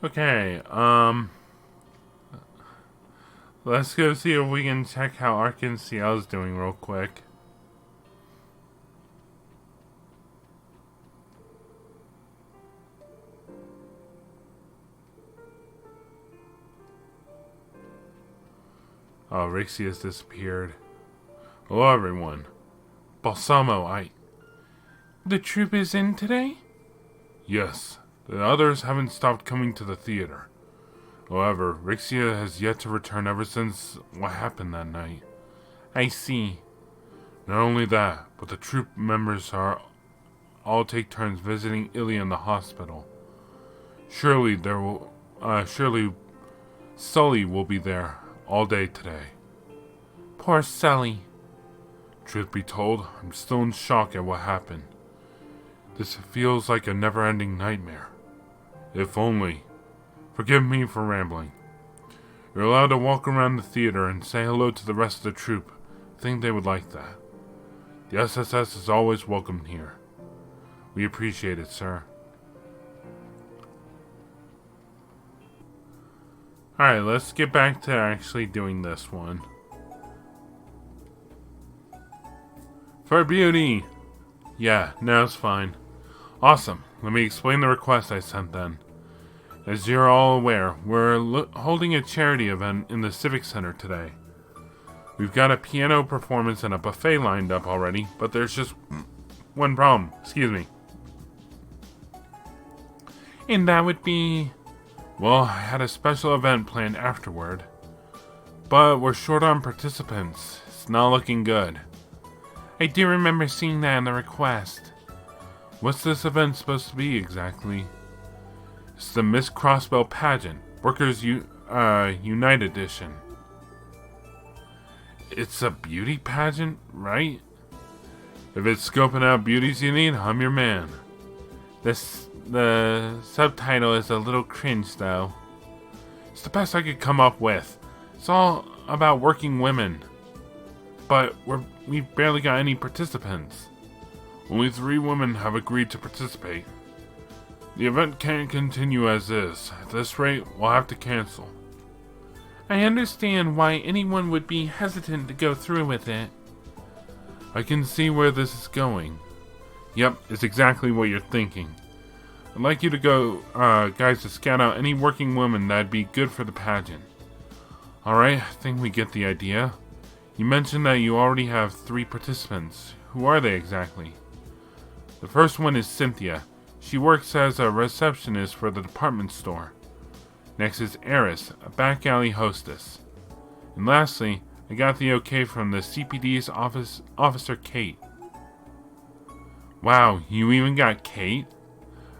Okay, let's go see if we can check how Arkansas is doing real quick. Oh, Rixie has disappeared. Hello, everyone. Balsamo, The troupe is in today? Yes. The others haven't stopped coming to the theater. However, Rixia has yet to return ever since what happened that night. I see. Not only that, but the troupe members are all take turns visiting Ilya in the hospital. Surely Sully will be there all day today. Poor Sully. Truth be told, I'm still in shock at what happened. This feels like a never-ending nightmare. If only. Forgive me for rambling. You're allowed to walk around the theater and say hello to the rest of the troupe. I think they would like that. The SSS is always welcome here. We appreciate it, sir. Alright, let's get back to actually doing this one. For beauty! Yeah, now it's fine. Awesome. Let me explain the request I sent then. As you're all aware, we're holding a charity event in the Civic Center today. We've got a piano performance and a buffet lined up already, but there's just one problem. Excuse me. And that would be... Well, I had a special event planned afterward. But we're short on participants. It's not looking good. I do remember seeing that in the request. What's this event supposed to be exactly? It's the Miss Crossbell pageant, Workers Unite edition. It's a beauty pageant, right? If it's scoping out beauties you need, I'm your man. The subtitle is a little cringe, though. It's the best I could come up with. It's all about working women. But we've barely got any participants. Only 3 women have agreed to participate. The event can't continue as is. At this rate, we'll have to cancel. I understand why anyone would be hesitant to go through with it. I can see where this is going. Yep, it's exactly what you're thinking. I'd like you to go, guys, to scout out any working women that'd be good for the pageant. Alright, I think we get the idea. You mentioned that you already have 3 participants. Who are they exactly? The first one is Cynthia. She works as a receptionist for the department store. Next is Eris, a back alley hostess. And lastly, I got the okay from the CPD's officer Kate. Wow, you even got Kate?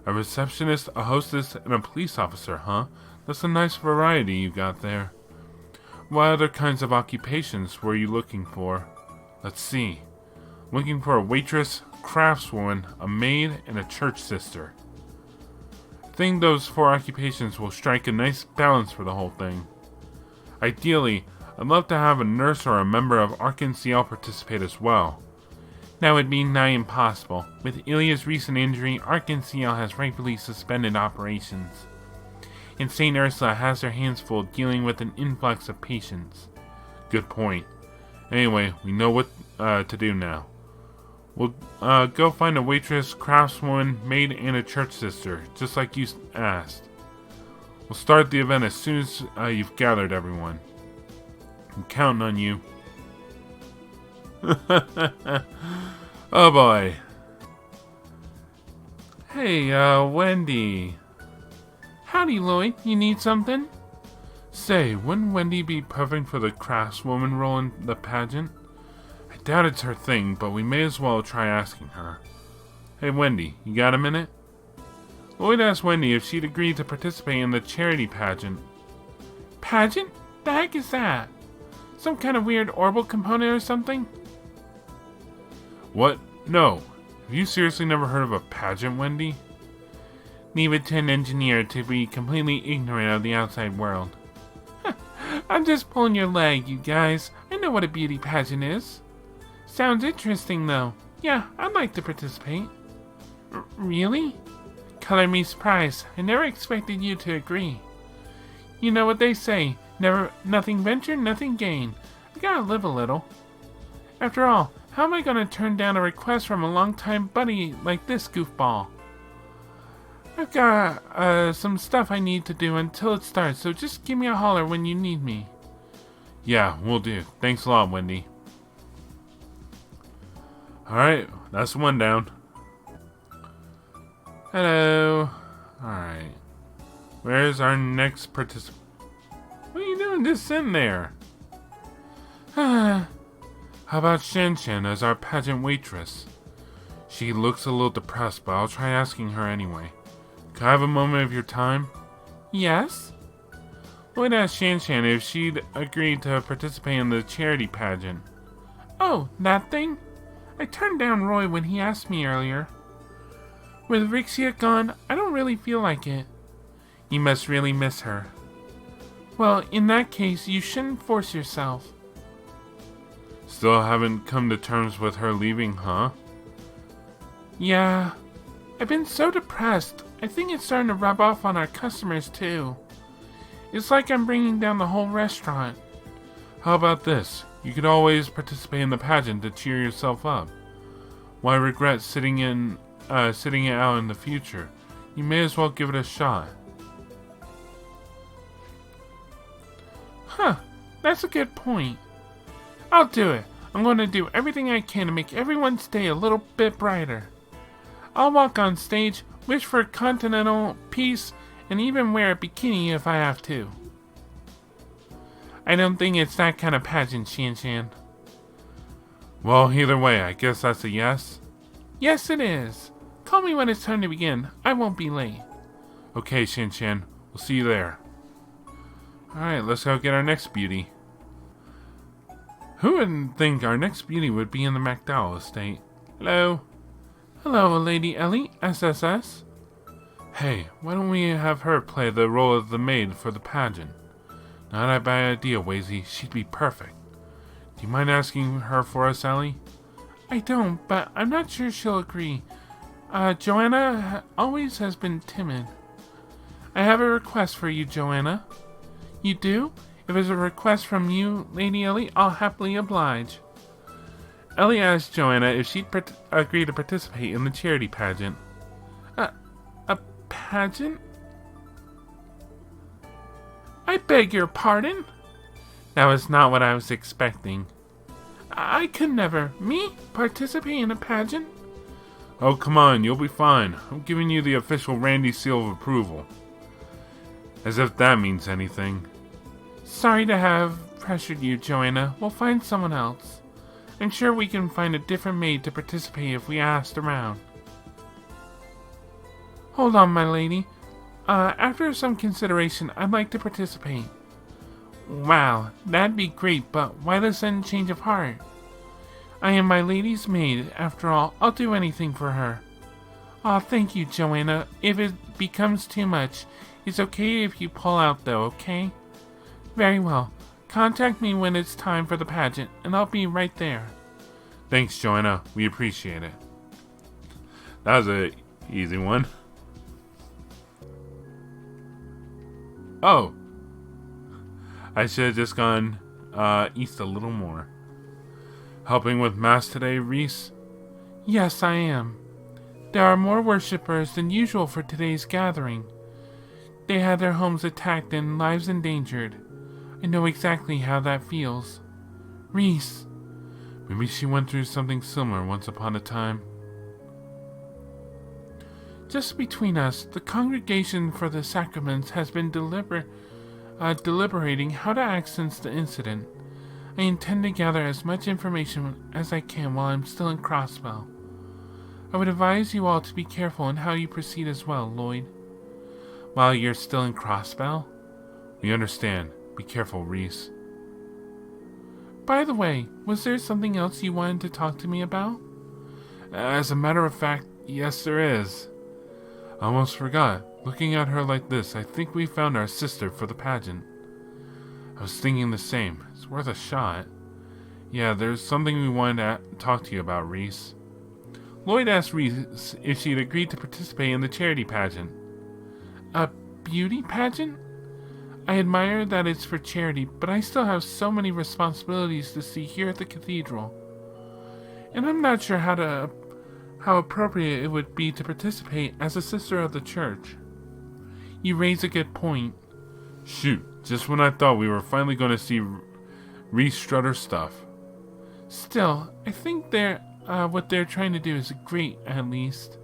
A receptionist, a hostess, and a police officer, huh? That's a nice variety you got there. What other kinds of occupations were you looking for? Let's see. Looking for a waitress, craftswoman, a maid, and a church sister. I think those 4 occupations will strike a nice balance for the whole thing. Ideally, I'd love to have a nurse or a member of Arkansas participate as well. That would be nigh impossible. With Ilya's recent injury, Arkansas has rightfully suspended operations. And St. Ursula has her hands full dealing with an influx of patients. Good point. Anyway, we know what to do now. We'll go find a waitress, craftswoman, maid, and a church sister, just like you asked. We'll start the event as soon as you've gathered everyone. I'm counting on you. Oh boy. Hey, Wendy. Howdy, Lloyd. You need something? Say, wouldn't Wendy be perfect for the craftswoman role in the pageant? I doubt it's her thing, but we may as well try asking her. Hey, Wendy, you got a minute? Lloyd asked Wendy if she'd agree to participate in the charity pageant. Pageant? The heck is that? Some kind of weird orbital component or something? What? No. Have you seriously never heard of a pageant, Wendy? Leave it to an engineer to be completely ignorant of the outside world. I'm just pulling your leg, you guys. I know what a beauty pageant is. Sounds interesting, though. Yeah, I'd like to participate. Really? Color me surprised. I never expected you to agree. You know what they say, nothing venture, nothing gain. I gotta live a little. After all, how am I gonna turn down a request from a longtime buddy like this goofball? I've got some stuff I need to do until it starts, so just give me a holler when you need me. Yeah, we'll do. Thanks a lot, Wendy. Alright, that's one down. Hello. Alright. Where's our next participant? What are you doing just sitting there? How about Shan Shan as our pageant waitress? She looks a little depressed, but I'll try asking her anyway. Can I have a moment of your time? Yes? Lloyd asked Shan Shan if she'd agreed to participate in the charity pageant. Oh, that thing? I turned down Roy when he asked me earlier. With Rixia gone, I don't really feel like it. You must really miss her. Well, in that case, you shouldn't force yourself. Still haven't come to terms with her leaving, huh? Yeah. I've been so depressed. I think it's starting to rub off on our customers, too. It's like I'm bringing down the whole restaurant. How about this? You could always participate in the pageant to cheer yourself up. Why regret sitting it out in the future? You may as well give it a shot. Huh, that's a good point. I'll do it. I'm going to do everything I can to make everyone's day a little bit brighter. I'll walk on stage, wish for continental peace, and even wear a bikini if I have to. I don't think it's that kind of pageant, Shan Shan. Well, either way, I guess that's a yes? Yes, it is. Call me when it's time to begin. I won't be late. Okay, Shan Shan. We'll see you there. Alright, let's go get our next beauty. Who would think our next beauty would be in the MacDowell estate? Hello? Hello, Lady Ellie, SSS. Hey, why don't we have her play the role of the maid for the pageant? Not a bad idea, Wazy. She'd be perfect. Do you mind asking her for us, Ellie? I don't, but I'm not sure she'll agree. Joanna always has been timid. I have a request for you, Joanna. You do? If it's a request from you, Lady Ellie, I'll happily oblige. Ellie asked Joanna if she'd agree to participate in the charity pageant. A pageant? I beg your pardon? That was not what I was expecting. I could never. Me? Participate in a pageant? Oh, come on, you'll be fine. I'm giving you the official Randy seal of approval. As if that means anything. Sorry to have pressured you, Joanna. We'll find someone else. I'm sure we can find a different maid to participate if we asked around. Hold on, my lady. After some consideration, I'd like to participate. Wow, that'd be great, but why the sudden change of heart? I am my lady's maid. After all, I'll do anything for her. Aw, thank you, Joanna. If it becomes too much, it's okay if you pull out, though, okay? Very well. Contact me when it's time for the pageant, and I'll be right there. Thanks, Joanna. We appreciate it. That was an easy one. Oh. I should have just gone east a little more. Helping with Mass today, Reese? Yes, I am. There are more worshippers than usual for today's gathering. They had their homes attacked and lives endangered. I know exactly how that feels. Reese. Maybe she went through something similar once upon a time. Just between us, the Congregation for the Sacraments has been deliberating how to act since the incident. I intend to gather as much information as I can while I'm still in Crossbell. I would advise you all to be careful in how you proceed as well, Lloyd. While you're still in Crossbell? We understand. Be careful, Reese. By the way, was there something else you wanted to talk to me about? As a matter of fact, yes there is. I almost forgot. Looking at her like this, I think we found our sister for the pageant. I was thinking the same. It's worth a shot. Yeah, there's something we wanted to talk to you about, Reese. Lloyd asked Reese if she'd agreed to participate in the charity pageant. A beauty pageant? I admire that it's for charity, but I still have so many responsibilities to see here at the cathedral. And I'm not sure how appropriate it would be to participate as a sister of the church. You raise a good point. Shoot, just when I thought we were finally going to see Reese strut her stuff. Still, I think what they're trying to do is great, at least.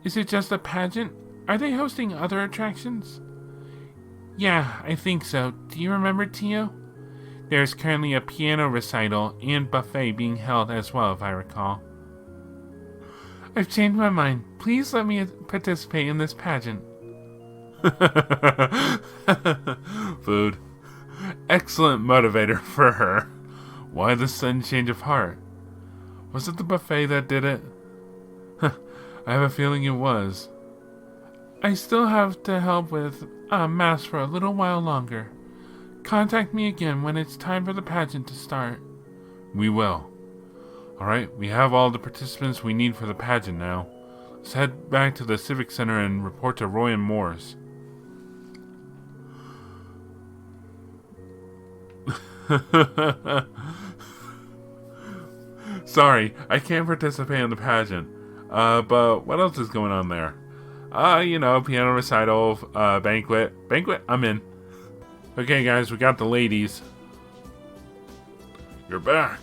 Is it just a pageant? Are they hosting other attractions? Yeah, I think so. Do you remember, Tio? There's currently a piano recital and buffet being held as well, if I recall. I've changed my mind. Please let me participate in this pageant. Food. Excellent motivator for her. Why the sudden change of heart? Was it the buffet that did it? I have a feeling it was. I still have to help with Mass for a little while longer. Contact me again when it's time for the pageant to start. We will. Alright, we have all the participants we need for the pageant now. Let's head back to the Civic Center and report to Roy and Morris. Sorry, I can't participate in the pageant. But what else is going on there? Piano recital, banquet. Banquet, I'm in. Okay, guys, we got the ladies. You're back.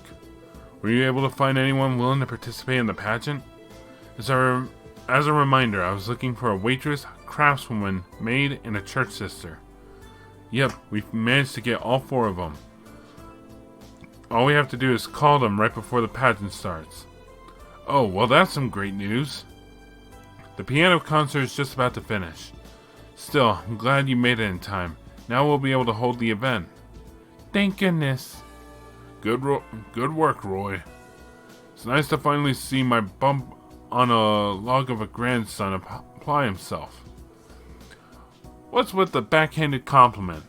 Were you able to find anyone willing to participate in the pageant? As a reminder, I was looking for a waitress, craftswoman, maid, and a church sister. Yep, we've managed to get all 4 of them. All we have to do is call them right before the pageant starts. Oh, well, that's some great news. The piano concert is just about to finish. Still, I'm glad you made it in time. Now we'll be able to hold the event. Thank goodness. Good work, Roy. It's nice to finally see my bump on a log of a grandson apply himself. What's with the backhanded compliment?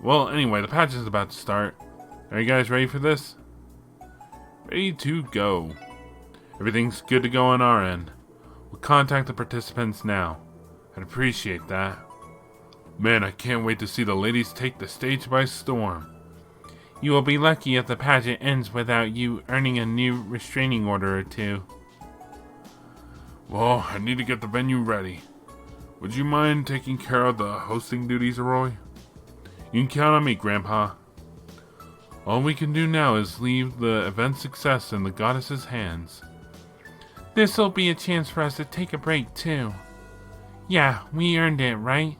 Well, anyway, the pageant's about to start. Are you guys ready for this? Ready to go. Everything's good to go on our end. We'll contact the participants now. I'd appreciate that. Man, I can't wait to see the ladies take the stage by storm. You will be lucky if the pageant ends without you earning a new restraining order or 2. Well, I need to get the venue ready. Would you mind taking care of the hosting duties, Roy? You can count on me, Grandpa. All we can do now is leave the event's success in the goddess's hands. This'll be a chance for us to take a break, too. Yeah, we earned it, right?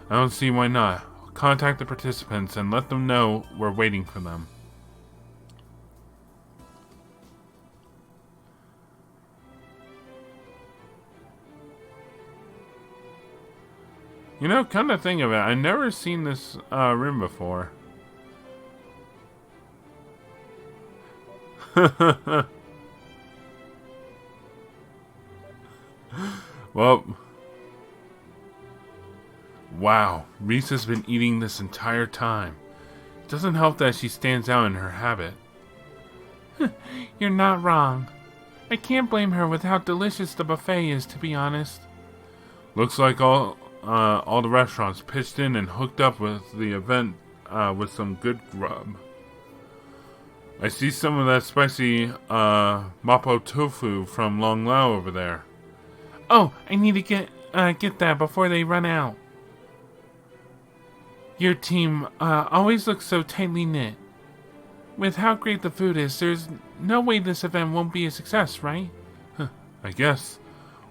I don't see why not. I'll contact the participants and let them know we're waiting for them. Come to think of it, I've never seen this room before. Well, wow, Reese has been eating this entire time. It doesn't help that she stands out in her habit. You're not wrong. I can't blame her with how delicious the buffet is, to be honest. Looks like all the restaurants pitched in and hooked up with the event with some good grub. I see some of that spicy mapo tofu from Long Lao over there. Oh, I need to get that before they run out. Your team always looks so tightly knit. With how great the food is, there's no way this event won't be a success, right? I guess.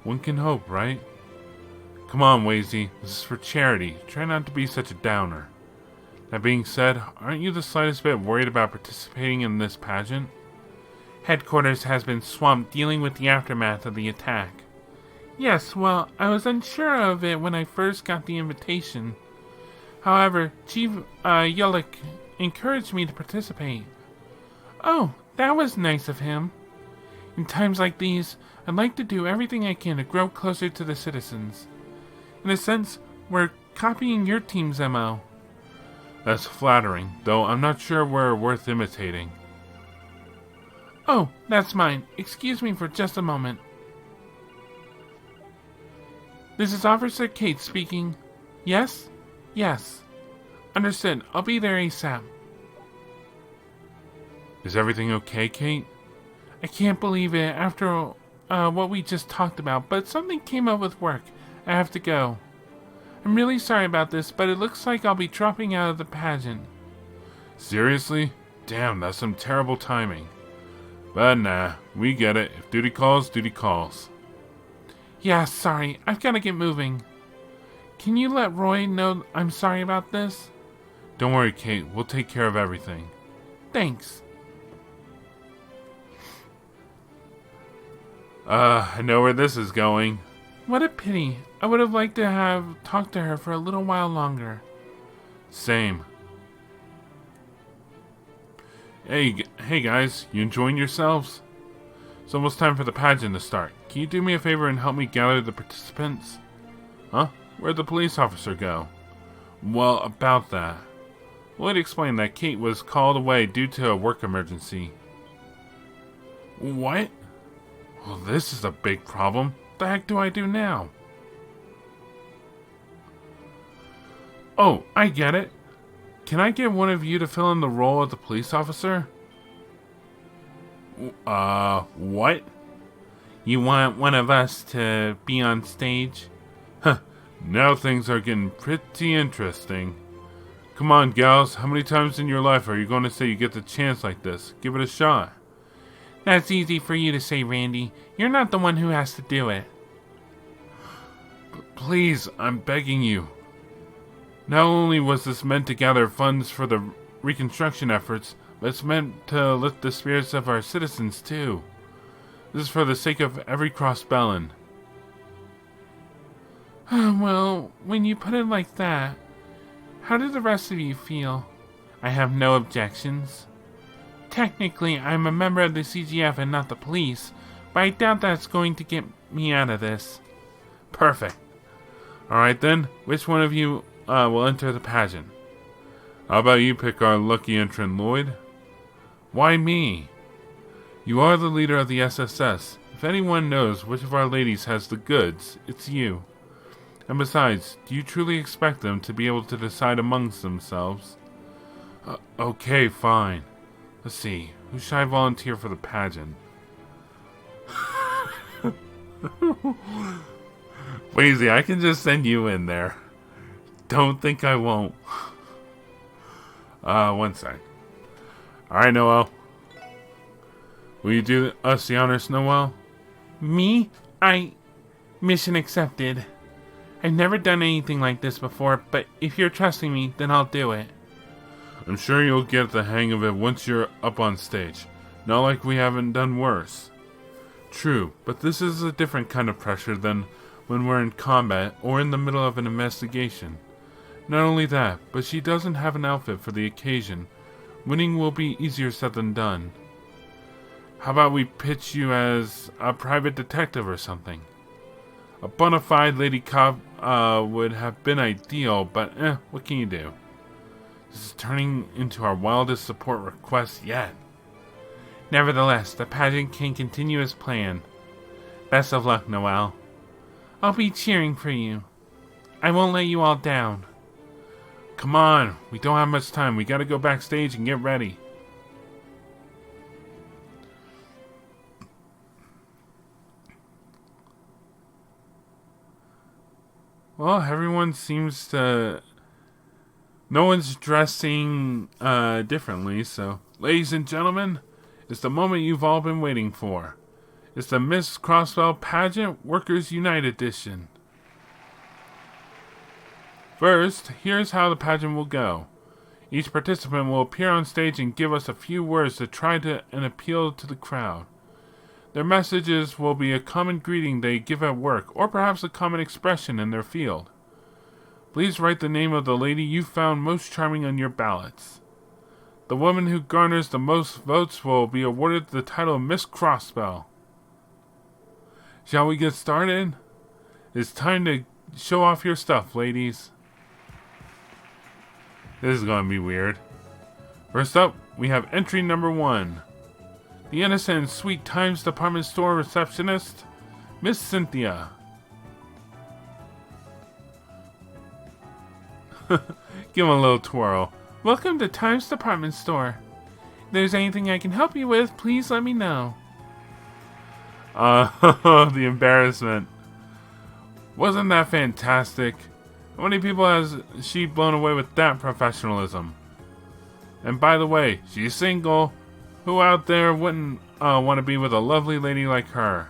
One can hope, right? Come on, Wazy. This is for charity. Try not to be such a downer. That being said, aren't you the slightest bit worried about participating in this pageant? Headquarters has been swamped dealing with the aftermath of the attack. Yes, well, I was unsure of it when I first got the invitation. However, Chief Yulik encouraged me to participate. Oh, that was nice of him. In times like these, I'd like to do everything I can to grow closer to the citizens. In a sense, we're copying your team's MO. That's flattering, though I'm not sure we're worth imitating. Oh, that's mine. Excuse me for just a moment. This is Officer Kate speaking. Yes? Yes. Understood. I'll be there ASAP. Is everything okay, Kate? I can't believe it after what we just talked about, but something came up with work. I have to go. I'm really sorry about this, but it looks like I'll be dropping out of the pageant. Seriously? Damn, that's some terrible timing. But nah, we get it. If duty calls, duty calls. Yeah, sorry. I've got to get moving. Can you let Roy know I'm sorry about this? Don't worry, Kate. We'll take care of everything. Thanks. I know where this is going. What a pity. I would have liked to have talked to her for a little while longer. Same. Hey guys, you enjoying yourselves? It's almost time for the pageant to start. Can you do me a favor and help me gather the participants? Huh? Where'd the police officer go? Well, about that. Lloyd explained that Kate was called away due to a work emergency. What? Well, this is a big problem. What the heck do I do now? Oh, I get it. Can I get one of you to fill in the role of the police officer? What? You want one of us to be on stage? Huh, now things are getting pretty interesting. Come on, gals, how many times in your life are you going to say you get the chance like this? Give it a shot. That's easy for you to say, Randy. You're not the one who has to do it. Please, I'm begging you. Not only was this meant to gather funds for the reconstruction efforts, but it's meant to lift the spirits of our citizens, too. This is for the sake of every crossbellin. Well, when you put it like that, how do the rest of you feel? I have no objections. Technically, I'm a member of the CGF and not the police, but I doubt that's going to get me out of this. Perfect. Alright then, which one of you will enter the pageant? How about you pick our lucky entrant, Lloyd? Why me? You are the leader of the SSS. If anyone knows which of our ladies has the goods, it's you. And besides, do you truly expect them to be able to decide amongst themselves? Okay, fine. Let's see, who should I volunteer for the pageant? Wazy, I can just send you in there. Don't think I won't. One sec. Alright, Noel. Will you do us the honors, Noel? Me? Mission accepted. I've never done anything like this before, but if you're trusting me, then I'll do it. I'm sure you'll get the hang of it once you're up on stage. Not like we haven't done worse. True, but this is a different kind of pressure than when we're in combat or in the middle of an investigation. Not only that, but she doesn't have an outfit for the occasion. Winning will be easier said than done. How about we pitch you as a private detective or something? A bona fide lady cop would have been ideal, but what can you do? This is turning into our wildest support request yet. Nevertheless, the pageant can continue as planned. Best of luck, Noel. I'll be cheering for you. I won't let you all down. Come on, we don't have much time. We gotta go backstage and get ready. Well, everyone seems to... No one's dressing differently, so... Ladies and gentlemen, it's the moment you've all been waiting for. It's the Miss Crossbell Pageant Workers Unite Edition. First, here's how the pageant will go. Each participant will appear on stage and give us a few words to try to and appeal to the crowd. Their messages will be a common greeting they give at work, or perhaps a common expression in their field. Please write the name of the lady you found most charming on your ballots. The woman who garners the most votes will be awarded the title of Miss Crossbell. Shall we get started? It's time to show off your stuff, ladies. This is going to be weird. First up, we have entry number 1. the innocent and sweet Times department store receptionist, Miss Cynthia. Give him a little twirl. Welcome to Times department store. If there's anything I can help you with, please let me know. The embarrassment. Wasn't that fantastic? How many people has she blown away with that professionalism? And by the way, she's single. Who out there wouldn't want to be with a lovely lady like her?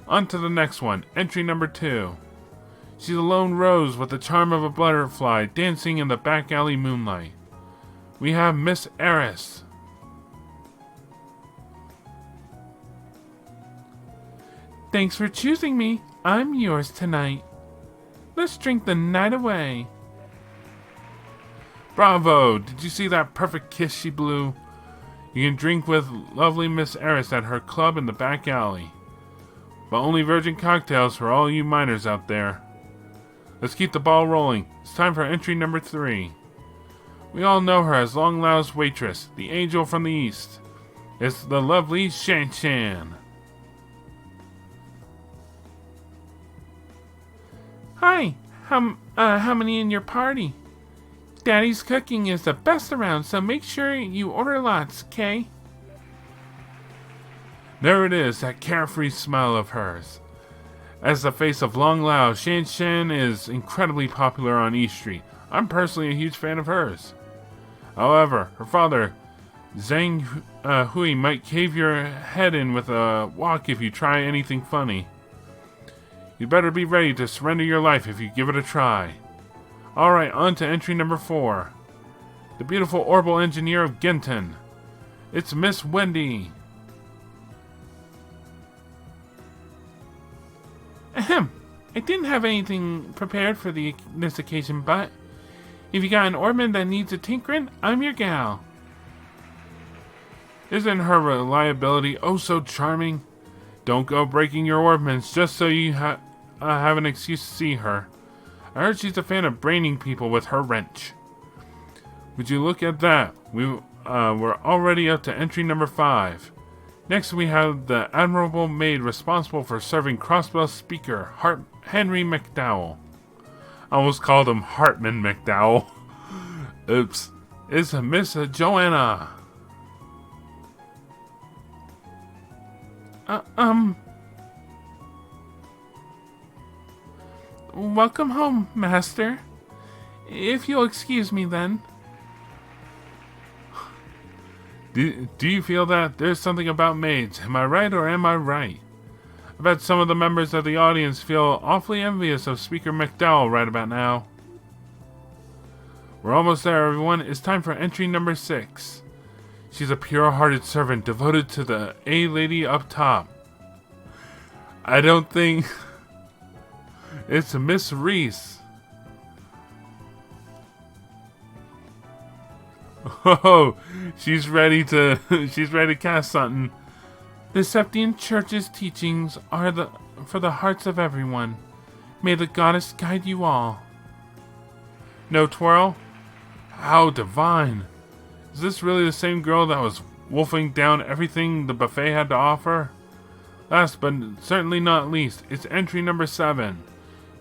On to the next one, entry number 2. She's a lone rose with the charm of a butterfly dancing in the back alley moonlight. We have Miss Eris. Thanks for choosing me. I'm yours tonight. Let's drink the night away. Bravo! Did you see that perfect kiss she blew? You can drink with lovely Miss Eris at her club in the back alley. But only virgin cocktails for all you minors out there. Let's keep the ball rolling. It's time for entry number 3. We all know her as Long Lao's waitress, the angel from the east. It's the lovely Shan Shan. Hi, how many in your party? Daddy's cooking is the best around, so make sure you order lots, okay? There it is, that carefree smile of hers. As the face of Long Lao, Shan Shan is incredibly popular on East Street. I'm personally a huge fan of hers. However, her father, Zhang Hui, might cave your head in with a walk if you try anything funny. You'd better be ready to surrender your life if you give it a try. Alright, on to entry number 4. The beautiful orbital engineer of Genton. It's Miss Wendy. Ahem. I didn't have anything prepared for this occasion, but if you got an orbman that needs a tinkering, I'm your gal. Isn't her reliability oh so charming? Don't go breaking your orbmans just so you have an excuse to see her. I heard she's a fan of braining people with her wrench. Would you look at that? We're already up to entry number 5. Next we have the admirable maid responsible for serving Crossbell speaker Henry McDowell. I almost called him Hartman McDowell. Oops. It's Miss Joanna. Welcome home, master. If you'll excuse me then. Do you feel that? There's something about maids. Am I right or am I right? I bet some of the members of the audience feel awfully envious of Speaker McDowell right about now. We're almost there, everyone. It's time for entry number 6. She's a pure-hearted servant devoted to the A-lady up top. I don't think... It's Miss Reese. Oh, she's ready to cast something. The Septian Church's teachings are for the hearts of everyone. May the goddess guide you all. No twirl? How divine. Is this really the same girl that was wolfing down everything the buffet had to offer? Last but certainly not least, it's entry number 7.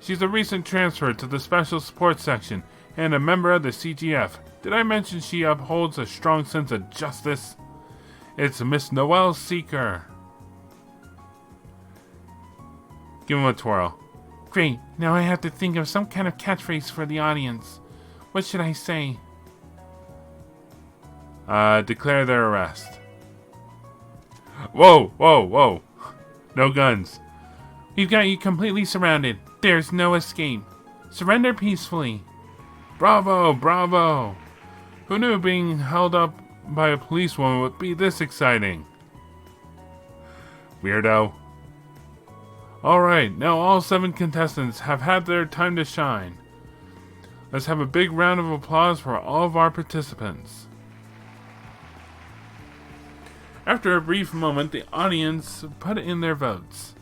She's a recent transfer to the Special Support Section and a member of the CGF. Did I mention she upholds a strong sense of justice? It's Miss Noelle Seeker. Give him a twirl. Great, now I have to think of some kind of catchphrase for the audience. What should I say? Declare their arrest. Whoa, whoa, whoa. No guns. We've got you completely surrounded. There's no escape. Surrender peacefully. Bravo, bravo. Who knew being held up by a policewoman would be this exciting? Weirdo. Alright, now all 7 contestants have had their time to shine. Let's have a big round of applause for all of our participants. After a brief moment, the audience put in their votes.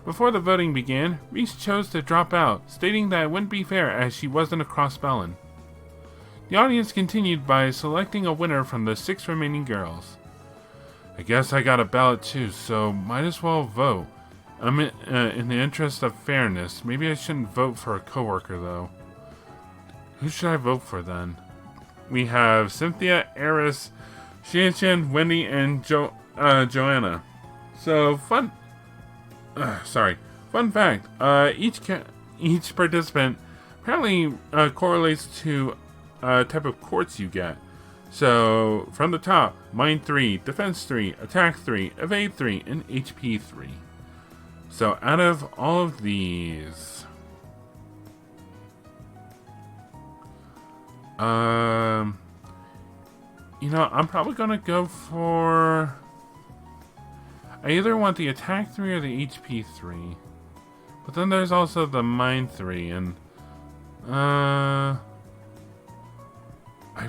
Before the voting began, Reese chose to drop out, stating that it wouldn't be fair as she wasn't a Crossbellin. The audience continued by selecting a winner from the 6 remaining girls. I guess I got a ballot too, so might as well vote. In the interest of fairness, maybe I shouldn't vote for a coworker though. Who should I vote for then? We have Cynthia, Eris, Shanshan, Wendy, and Joanna. So fun. Fun fact. Each participant apparently correlates to type of quartz you get. So from the top, Mind 3, Defense 3, Attack 3, Evade 3, and HP 3. So out of all of these, I'm probably gonna go for. I either want the Attack 3 or the HP 3, but then there's also the Mind 3, and I've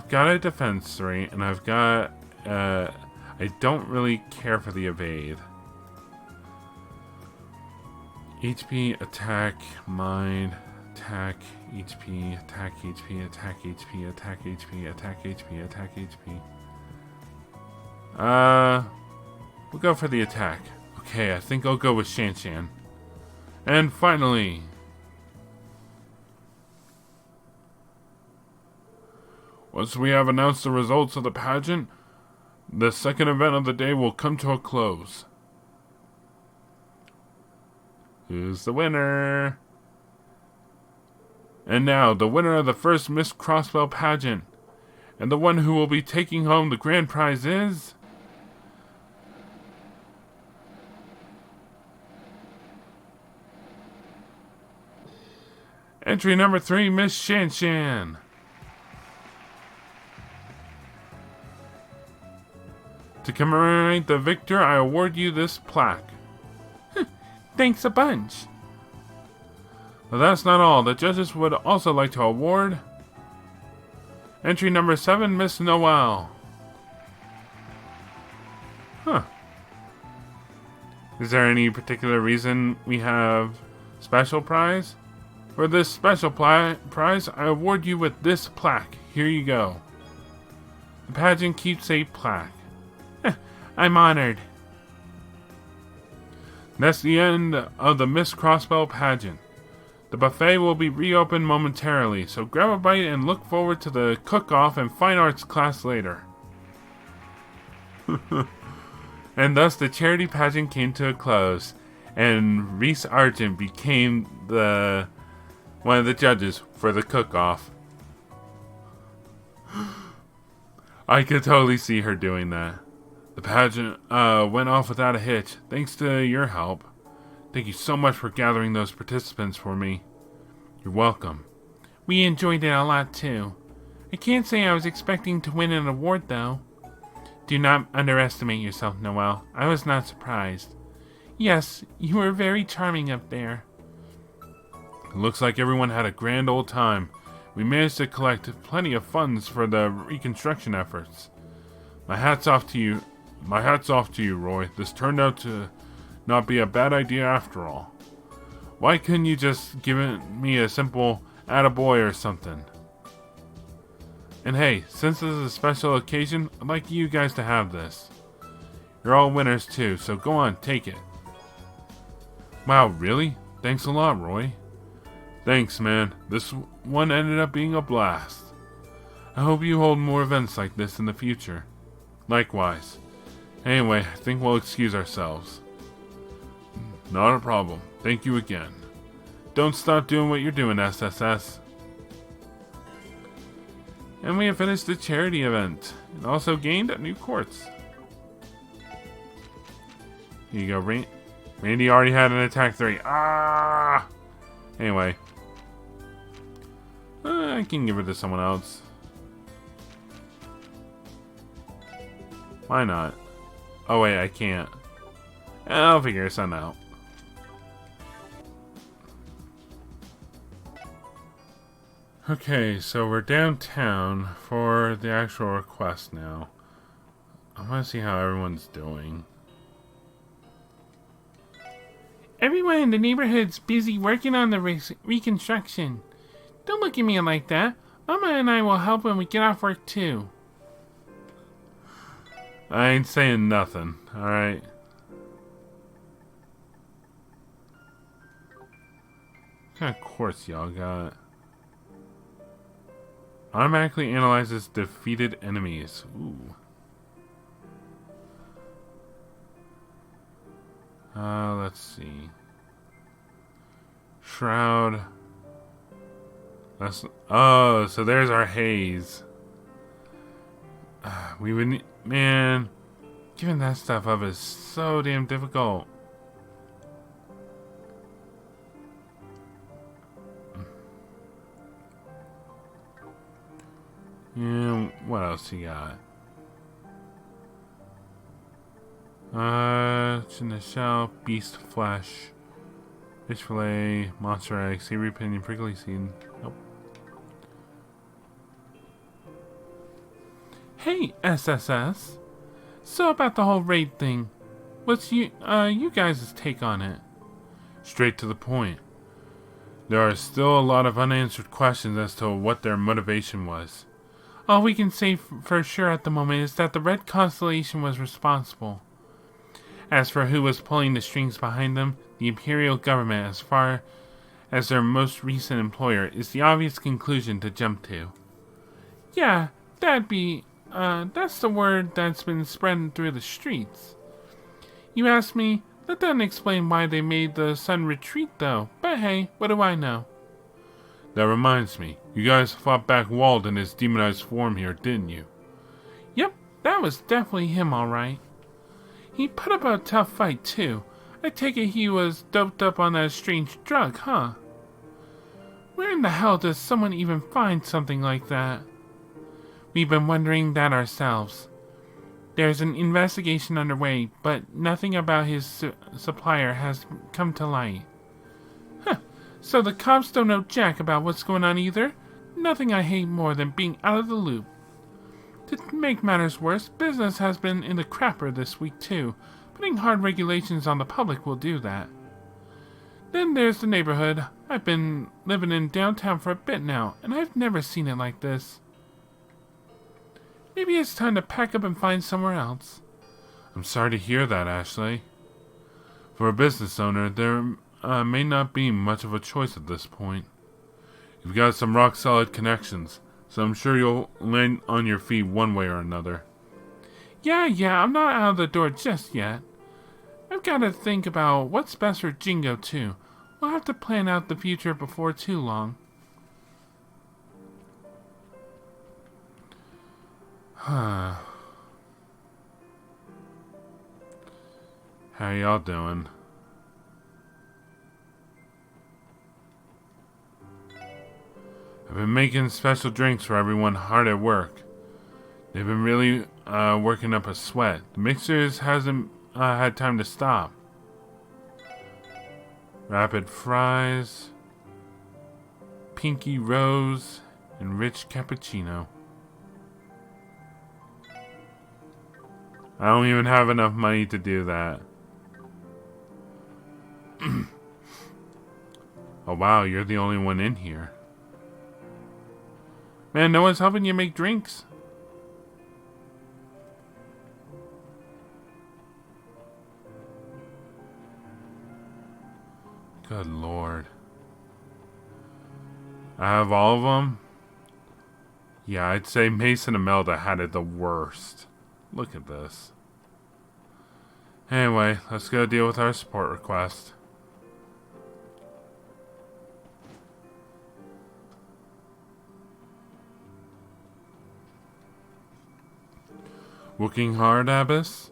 got a Defense 3, and I've got I don't really care for the Evade. HP, Attack, Mind, Attack, HP, Attack, HP, Attack, HP, Attack, HP, Attack, HP, Attack, HP. We'll go for the Attack. Okay, I think I'll go with Shanshan. And finally, once we have announced the results of the pageant, the second event of the day will come to a close. Who's the winner? And now, the winner of the first Miss Crossbell pageant, and the one who will be taking home the grand prize is... Entry number 3, Miss Shanshan. To commemorate the victor, I award you this plaque. Thanks a bunch. But that's not all. The judges would also like to award entry number 7, Miss Noel. Huh. Is there any particular reason we have special prize? For this special prize, I award you with this plaque. Here you go. The pageant keepsake plaque. I'm honored. That's the end of the Miss Crossbell pageant. The buffet will be reopened momentarily, so grab a bite and look forward to the cook-off and fine arts class later. And thus the charity pageant came to a close, and Reese Argent became one of the judges for the cook-off. I could totally see her doing that. The pageant went off without a hitch, thanks to your help. Thank you so much for gathering those participants for me. You're welcome. We enjoyed it a lot too. I can't say I was expecting to win an award though. Do not underestimate yourself, Noelle. I was not surprised. Yes, you were very charming up there. It looks like everyone had a grand old time. We managed to collect plenty of funds for the reconstruction efforts. My hat's off to you, Roy. This turned out to not be a bad idea after all. Why couldn't you just give me a simple attaboy or something? And hey, since this is a special occasion, I'd like you guys to have this. You're all winners too, so go on, take it. Wow, really? Thanks a lot, Roy. Thanks, man. This one ended up being a blast. I hope you hold more events like this in the future. Likewise. Anyway, I think we'll excuse ourselves. Not a problem. Thank you again. Don't stop doing what you're doing, SSS. And we have finished the charity event, and also gained a new quartz. Here you go, Randy already had an attack 3. Ah! Anyway. I can give it to someone else. Why not? Oh wait, I can't. I'll figure something out. Okay, so we're downtown for the actual request now. I want to see how everyone's doing. Everyone in the neighborhood's busy working on the reconstruction. Don't look at me like that. Mama and I will help when we get off work too. I ain't saying nothing, alright? What kind of course y'all got? Automatically analyzes defeated enemies. Ooh. Let's see. Shroud. Oh, so there's our haze. We would need, man, giving that stuff up is so damn difficult. Yeah, what else you got? In the shell, beast flesh, fish fillet, monster egg, savory opinion, prickly seed. Nope. Hey, SSS. So about the whole raid thing. What's you guys' take on it? Straight to the point. There are still a lot of unanswered questions as to what their motivation was. All we can say for sure at the moment is that the Red Constellation was responsible. As for who was pulling the strings behind them, the Imperial government, as far as their most recent employer, is the obvious conclusion to jump to. Yeah, that's the word that's been spreading through the streets. You ask me, that doesn't explain why they made the sun retreat though, but hey, what do I know? That reminds me, you guys fought back Wald in his demonized form here, didn't you? Yep, that was definitely him alright. He put up a tough fight too. I take it he was doped up on that strange drug, huh? Where in the hell does someone even find something like that? We've been wondering that ourselves. There's an investigation underway, but nothing about his supplier has come to light. Huh, so the cops don't know jack about what's going on either? Nothing I hate more than being out of the loop. To make matters worse, business has been in the crapper this week too. Putting hard regulations on the public will do that. Then there's the neighborhood. I've been living in downtown for a bit now, and I've never seen it like this. Maybe it's time to pack up and find somewhere else. I'm sorry to hear that, Ashley. For a business owner, there may not be much of a choice at this point. You've got some rock-solid connections, so I'm sure you'll land on your feet one way or another. Yeah, I'm not out of the door just yet. I've got to think about what's best for Jingo, too. We'll have to plan out the future before too long. How y'all doing? I've been making special drinks for everyone hard at work. They've been really working up a sweat. The mixers hasn't had time to stop. Rapid fries, pinky rose, and rich cappuccino. I don't even have enough money to do that. Oh wow, you're the only one in here. Man, no one's helping you make drinks. Good lord. I have all of them? Yeah, I'd say Mason and Melda had it the worst. Look at this. Anyway, let's go deal with our support request. Working hard, Abbess?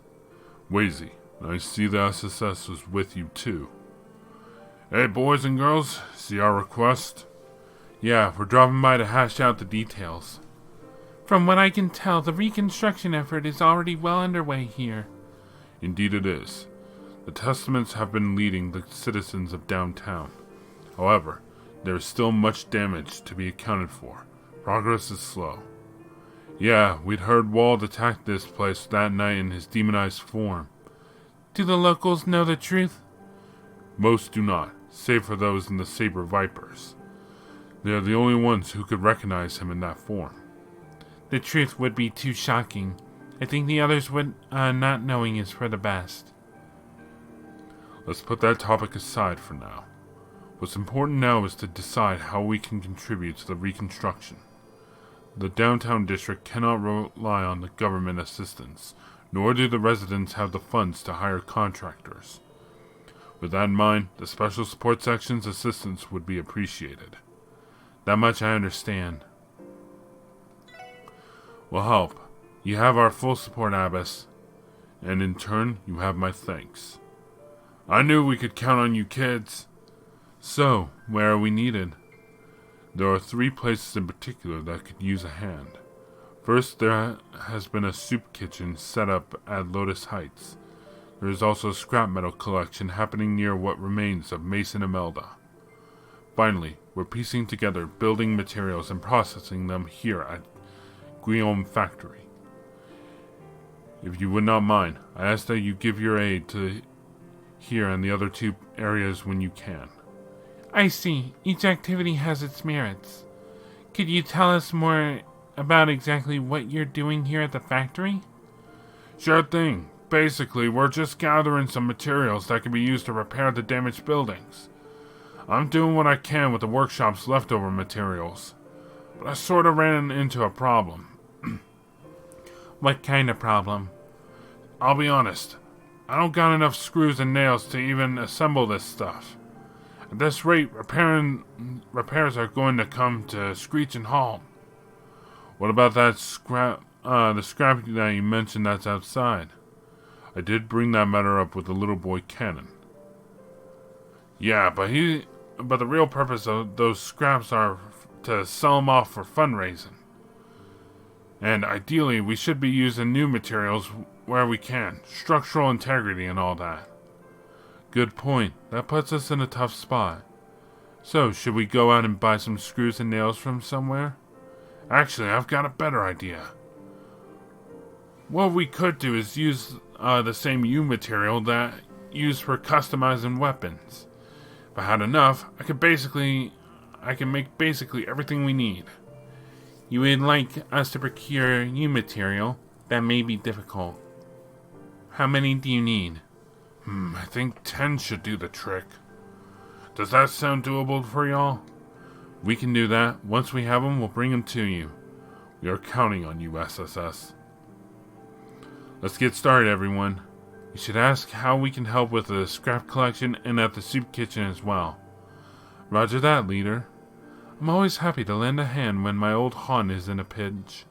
Wazy, I see the SSS was with you too. Hey boys and girls, see our request? Yeah, we're dropping by to hash out the details. From what I can tell, the reconstruction effort is already well underway here. Indeed it is. The Testaments have been leading the citizens of downtown. However, there is still much damage to be accounted for. Progress is slow. Yeah, we'd heard Wald attack this place that night in his demonized form. Do the locals know the truth? Most do not, save for those in the Saber Vipers. They are the only ones who could recognize him in that form. The truth would be too shocking. I think the others would not knowing is for the best. Let's put that topic aside for now. What's important now is to decide how we can contribute to the reconstruction. The downtown district cannot rely on the government assistance, nor do the residents have the funds to hire contractors. With that in mind, the Special Support Section's assistance would be appreciated. That much I understand. Will help. You have our full support, Abbess, and in turn, you have my thanks. I knew we could count on you kids. So, where are we needed? There are 3 places in particular that could use a hand. First, there has been a soup kitchen set up at Lotus Heights. There is also a scrap metal collection happening near what remains of Mason Imelda. Finally, we're piecing together building materials and processing them here at Guillaume Factory. If you would not mind, I ask that you give your aid to here and the other 2 areas when you can. I see. Each activity has its merits. Could you tell us more about exactly what you're doing here at the factory? Sure thing. Basically, we're just gathering some materials that can be used to repair the damaged buildings. I'm doing what I can with the workshop's leftover materials, but I sort of ran into a problem. What kind of problem? I'll be honest, I don't got enough screws and nails to even assemble this stuff. At this rate, repairs are going to come to screech and halt. What about that scrap, the scrap that you mentioned that's outside? I did bring that matter up with the little boy Cannon. Yeah, but the real purpose of those scraps are to sell them off for fundraising. And ideally, we should be using new materials where we can, structural integrity and all that. Good point. That puts us in a tough spot. So, should we go out and buy some screws and nails from somewhere? Actually, I've got a better idea. What we could do is use the same U material that used for customizing weapons. If I had enough, I can make basically everything we need. You would like us to procure U material? That may be difficult. How many do you need? I think 10 should do the trick. Does that sound doable for y'all? We can do that. Once we have them, we'll bring them to you. We are counting on you, SSS. Let's get started, everyone. You should ask how we can help with the scrap collection and at the soup kitchen as well. Roger that, leader. I'm always happy to lend a hand when my old haunt is in a pinch.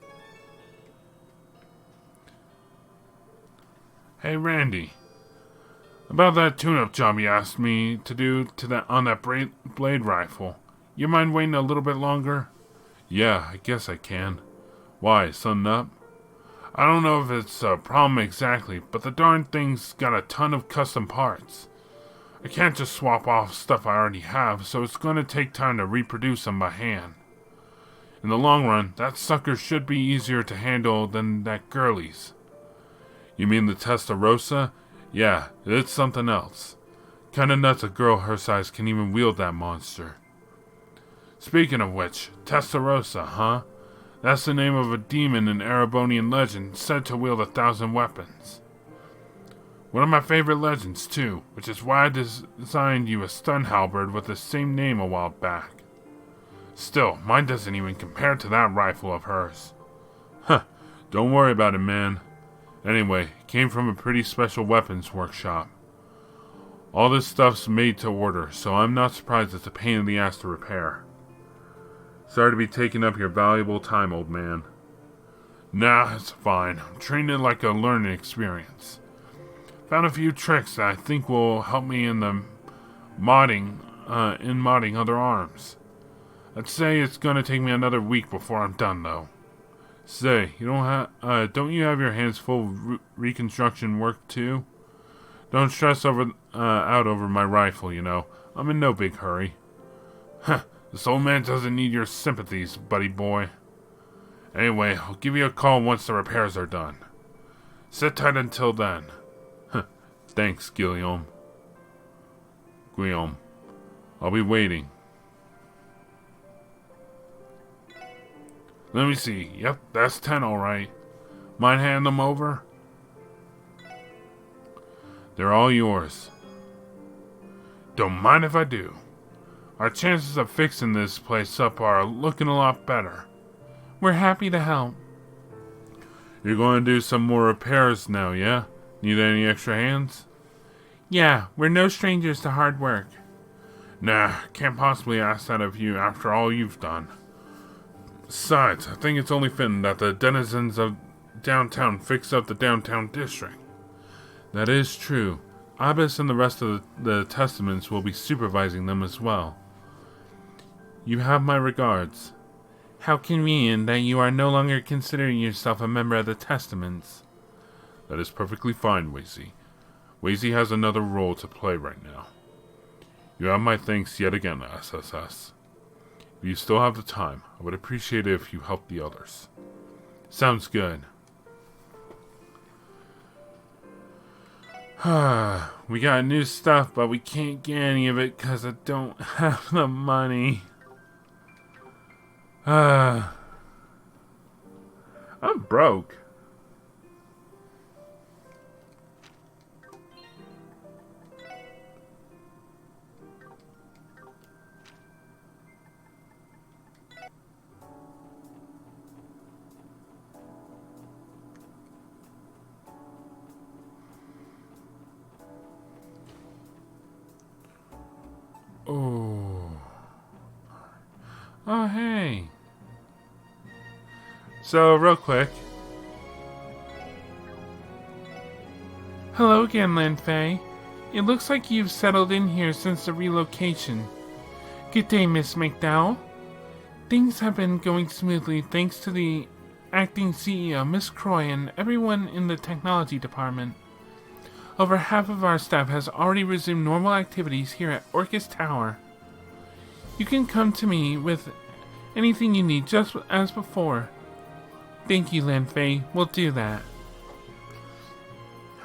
Hey, Randy. About that tune-up job you asked me to do on that blade rifle. You mind waiting a little bit longer? Yeah, I guess I can. Why, something up? I don't know if it's a problem exactly, but the darn thing's got a ton of custom parts. I can't just swap off stuff I already have, so it's going to take time to reproduce them by hand. In the long run, that sucker should be easier to handle than that girlie's. You mean the Testarossa? Yeah, it's something else. Kinda nuts a girl her size can even wield that monster. Speaking of which, Testarossa, huh? That's the name of a demon in Erebonian legend said to wield 1,000 weapons. One of my favorite legends, too, which is why I designed you a stun halberd with the same name a while back. Still, mine doesn't even compare to that rifle of hers. Huh, don't worry about it, man. Anyway, it came from a pretty special weapons workshop. All this stuff's made to order, so I'm not surprised it's a pain in the ass to repair. Sorry to be taking up your valuable time, old man. Nah, it's fine. I'm treating it like a learning experience. Found a few tricks that I think will help me in the modding other arms. I'd say it's gonna take me another week before I'm done, though. Say, don't you have your hands full of reconstruction work too? Don't stress out over my rifle, you know. I'm in no big hurry. Huh, this old man doesn't need your sympathies, buddy boy. Anyway, I'll give you a call once the repairs are done. Sit tight until then. Thanks, Guillaume. I'll be waiting. Let me see. Yep, that's 10 alright. Mind handing them over? They're all yours. Don't mind if I do. Our chances of fixing this place up are looking a lot better. We're happy to help. You're going to do some more repairs now, yeah? Need any extra hands? Yeah, we're no strangers to hard work. Nah, can't possibly ask that of you after all you've done. Besides, I think it's only fitting that the denizens of downtown fix up the downtown district. That is true. Abbas and the rest of the testaments will be supervising them as well. You have my regards. How convenient that you are no longer considering yourself a member of the testaments. That is perfectly fine, Wazy. Wazy has another role to play right now. You have my thanks yet again, SSS. If you still have the time, I would appreciate it if you helped the others. Sounds good. We got new stuff, but we can't get any of it because I don't have the money. I'm broke. Oh, hey. So, real quick. Hello again, Lanfei. It looks like you've settled in here since the relocation. Good day, Miss McDowell. Things have been going smoothly thanks to the acting CEO, Miss Croy, and everyone in the technology department. Over half of our staff has already resumed normal activities here at Orcus Tower. You can come to me with anything you need just as before. Thank you, Lanfei. We'll do that.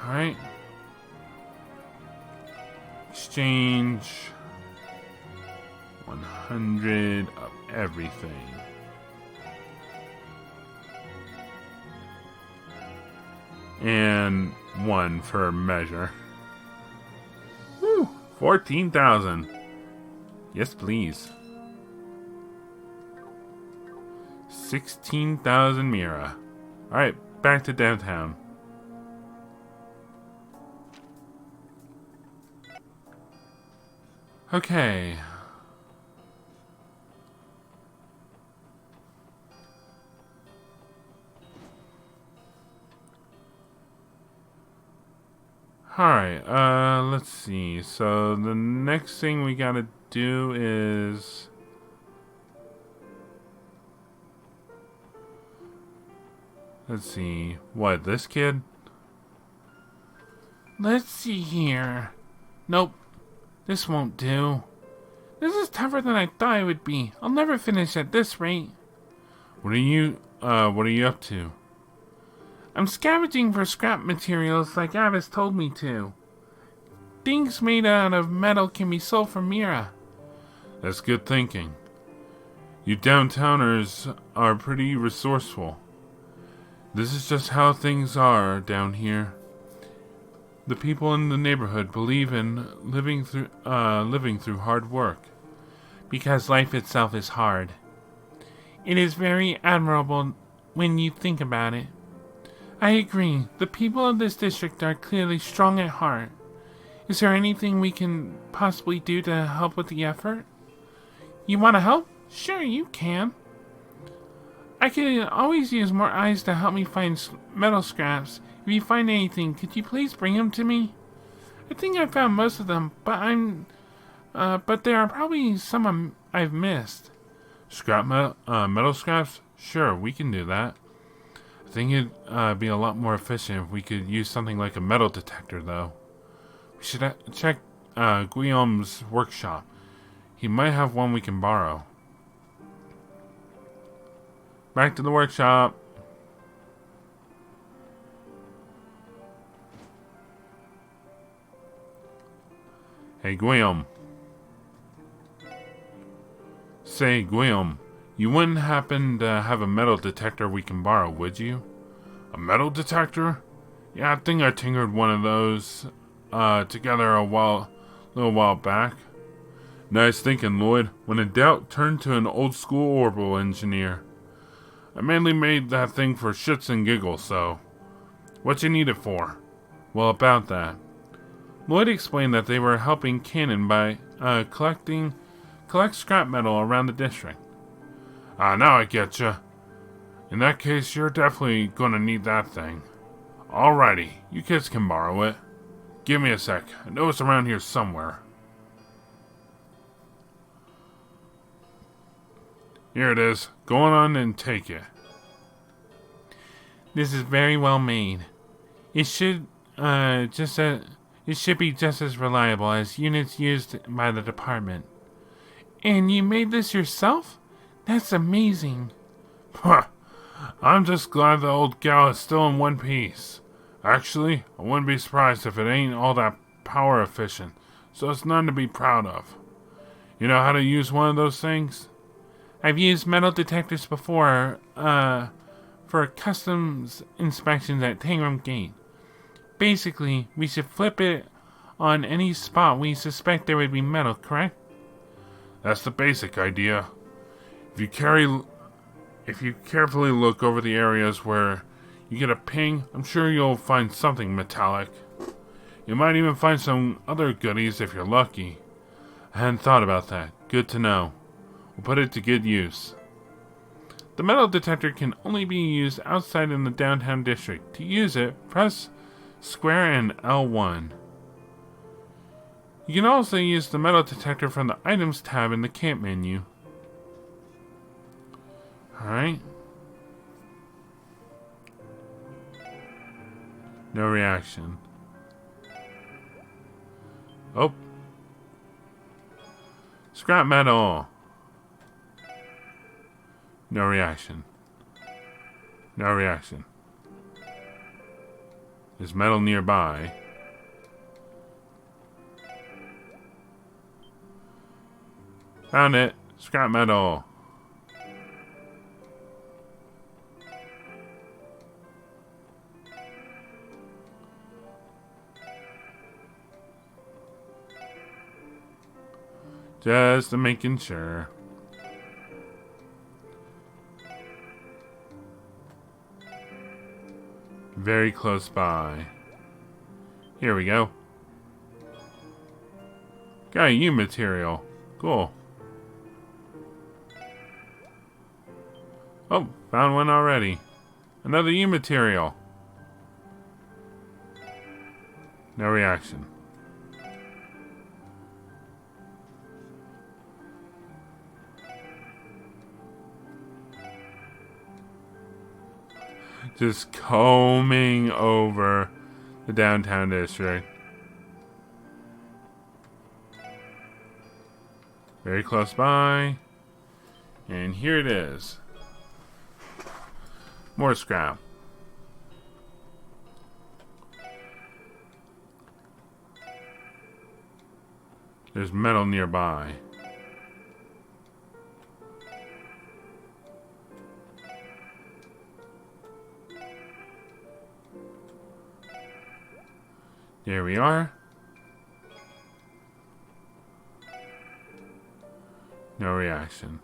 Alright. Exchange 100 of everything. And 1 for measure. Woo! 14,000. Yes, please. 16,000 Mira. Alright, back to downtown. Okay. Alright, let's see. So the next thing we gotta do is... Let's see. What, this kid? Let's see here. Nope. This won't do. This is tougher than I thought it would be. I'll never finish at this rate. What are you up to? I'm scavenging for scrap materials like Avis told me to. Things made out of metal can be sold for Mira. That's good thinking. You downtowners are pretty resourceful. This is just how things are down here. The people in the neighborhood believe in living through hard work. Because life itself is hard. It is very admirable when you think about it. I agree. The people of this district are clearly strong at heart. Is there anything we can possibly do to help with the effort? You want to help? Sure, you can. I could always use more eyes to help me find metal scraps. If you find anything, could you please bring them to me? I think I found most of them, but there are probably some I've missed. Metal scraps? Sure, we can do that. I think it'd be a lot more efficient if we could use something like a metal detector, though. We should check Guillaume's workshop. He might have one we can borrow. Back to the workshop. Hey, Guillaume. Say, Guillaume, you wouldn't happen to have a metal detector we can borrow, would you? A metal detector? Yeah, I think I tinkered one of those together a little while back. Nice thinking, Lloyd. When in doubt, turn to an old school orbital engineer. I mainly made that thing for shits and giggles, so. What you need it for? Well, about that. Lloyd explained that they were helping Cannon by collect scrap metal around the district. Now I getcha. In that case, you're definitely gonna need that thing. Alrighty, you kids can borrow it. Give me a sec. I know it's around here somewhere. Here it is. Go on and take it. This is very well made. It should be just as reliable as units used by the department. And you made this yourself? That's amazing. Huh. I'm just glad the old gal is still in one piece. Actually, I wouldn't be surprised if it ain't all that power efficient, so it's none to be proud of. You know how to use one of those things? I've used metal detectors before, for customs inspections at Tangram Gate. Basically, we should flip it on any spot we suspect there would be metal, correct? That's the basic idea. If you carefully look over the areas where you get a ping, I'm sure you'll find something metallic. You might even find some other goodies if you're lucky. I hadn't thought about that. Good to know. We'll put it to good use. The metal detector can only be used outside in the downtown district. To use it, press square and L1. You can also use the metal detector from the Items tab in the camp menu. Alright. No reaction. Oh. Scrap metal. No reaction. No reaction. There's metal nearby. Found it. Scrap metal. Just making sure. Very close by. Here we go. Got a U material. Cool. Oh, found one already. Another U material. No reaction. Just combing over the downtown district. Very close by. And here it is. More scrap. There's metal nearby. There we are. No reaction.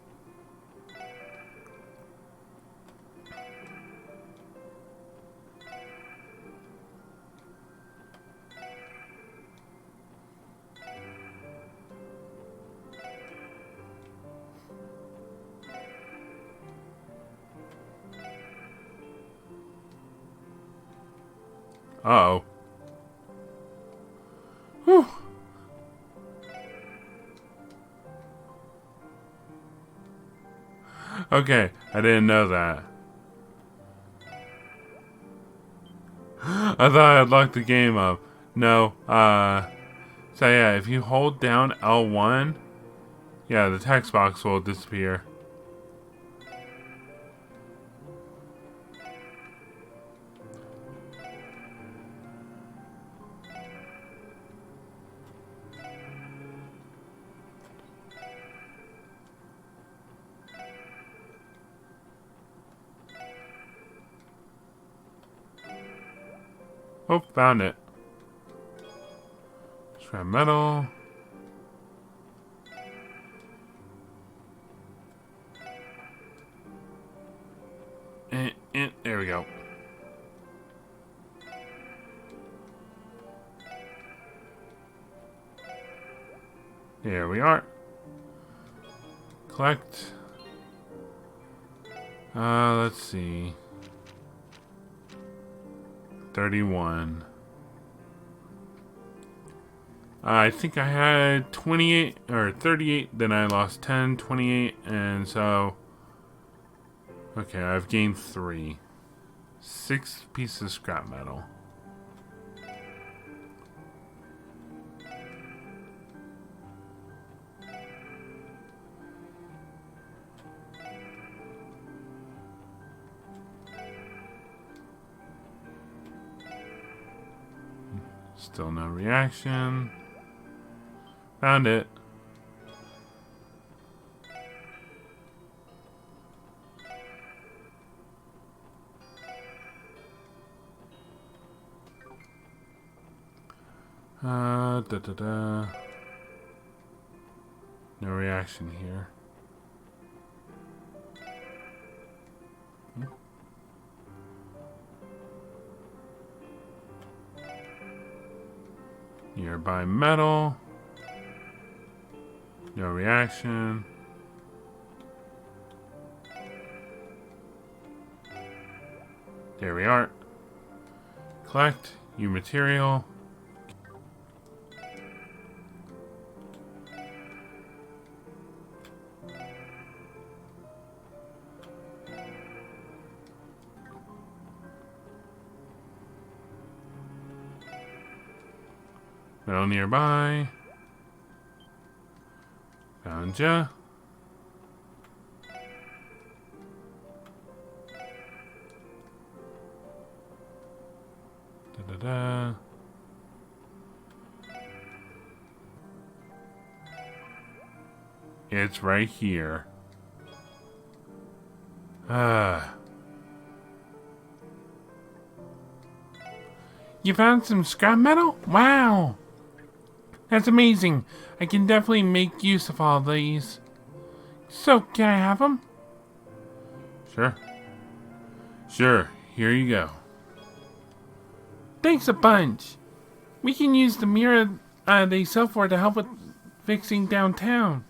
Uh-oh. Whew. Okay, I didn't know that. I thought I had locked the game up. No, so yeah, if you hold down L1, yeah, the text box will disappear. Oh, found it. Scrap metal. And there we go. There we are. Collect. Let's see. 31. I think I had 28 or 38, then I lost 10, 28, and so okay, I've gained 3. 6 pieces of scrap metal. Still no reaction. Found it. No reaction here. Nearby metal. No reaction. There we are. Collect your material. Metal nearby. Found ya. Da-da-da. It's right here. You found some scrap metal? Wow! That's amazing. I can definitely make use of all these. So, can I have them? Sure. Sure, here you go. Thanks a bunch. We can use the mirror they sell for to help with fixing downtown.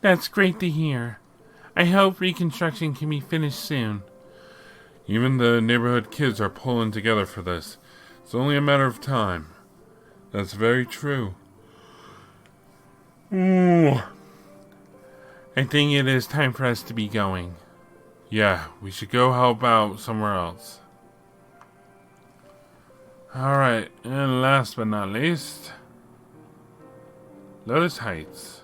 That's great to hear. I hope reconstruction can be finished soon. Even the neighborhood kids are pulling together for this. It's only a matter of time. That's very true. Ooh. I think it is time for us to be going. Yeah, we should go help out somewhere else. Alright, and last but not least, Lotus Heights.